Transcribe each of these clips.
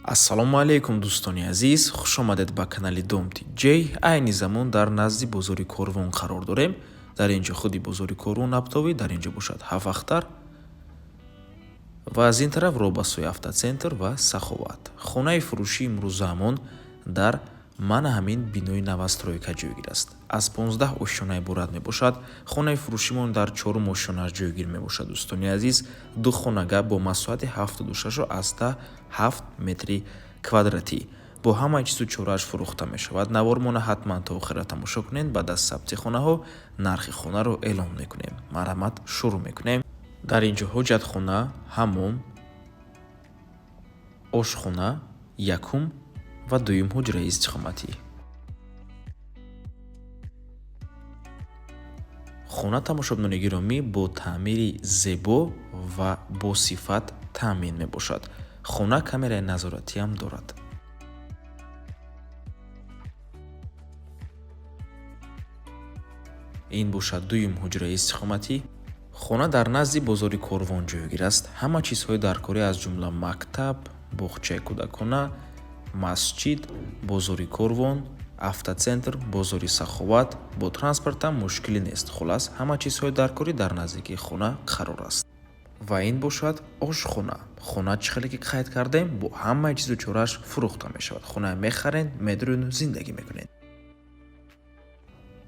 ассалому алайкум дӯстони азиз, хуш омадед ба канали Домти J. айни замон дар назди бозори Корвон қарор дорем. дар инҷо худи бозори Корвон Аптовӣ, дар инҷо бошад 7 ахтар ва аз ин тараф робасои автоцентр ва Саховат. хонаи фурӯши имрӯзамон дар мана ҳамин бинои навастройка ҷойгир аст. аз 15 ошёна иборат мебошад. хонаи фурӯшимон дар 4 ошёнаш ҷойгир мебошад. дӯстони азиз, ду хонага бо масоҳати 76 аста 7 метри квадратӣ бо ҳамаи чизу чорааш фурӯхта мешавад. навормона ҳатман то охира тамошо кунед. баъд аз сабти хонаҳо нархи хонаро эълон мекунем. марҳамат, шурӯъ мекунем. дар инҷо ҳоҷатхона, ҳаммом, ошхона, якум ва дуюм ҳуҷраи истиқоматӣ. хона тамошобинони гиромӣ бо таъмири зебо ва босифат таъмин мебошад. хона камераи назоратиам дорад. ин бошад дуюм ҳуҷраи истиқоматӣ. хона дар назди бозори Корвон ҷойгир аст. ҳама чизҳои даркорӣ аз ҷумла мактаб, боғчаи кӯдакона, масҷид, бозори Корвон, автоцентр, бозори Саховат, бо транспортам мушкилӣ нест. хулас, ҳама чизҳои даркорӣ дар наздикии хона қарор аст. ва ин бошад ошхона. хона чӣ хеле ки қайд кардаем, бо ҳамаи чизу чорааш фурӯхта мешавад. хона мехарен, медурӯну зиндагӣ мекунед.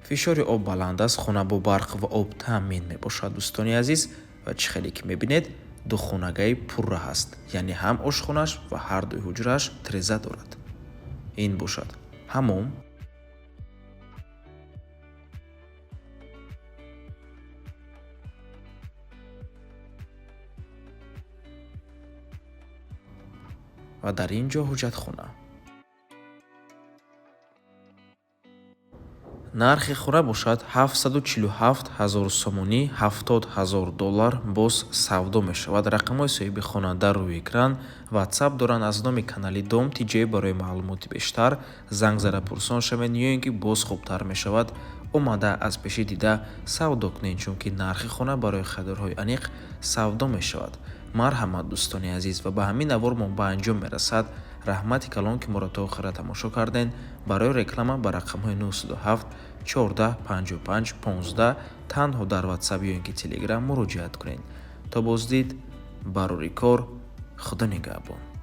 фишори об баланд аст. хона бо барқ ва об таъмин мебошад. дӯстони азиз, ва чӣ хеле ки мебинед, ду хонагаи пурра ҳаст, яъне ҳам ошхонааш ва ҳардуи ҳуҷрааш тиреза дорад. ин бошад ҳаммом, ва дар ин ҷо ҳоҷатхона. нархи хона бошад 747 000 сомонӣ, 70 000 доллар. боз савдо мешавад. рақамҳои соҳиби хона дар рӯи экран. ватсап доранд. аз номи канали Домти J барои маълумоти бештар занг зада пурсон шавед, ё ин ки боз хубтар мешавад омада аз пеши дида савдо кунед, чунки нархи хона барои харидорҳои аниқ савдо мешавад. марҳамат дӯстони азиз, ва ба ҳамин навор мо ба анҷом мерасад. раҳмати калон ки моро то охира тамошо карден. барои реклама ба рақамҳои 907 14 55 15 танҳо дар ватсап ё ин ки телеграм муроҷиат кунед. то боздид, барори кор. худо нигаҳбон.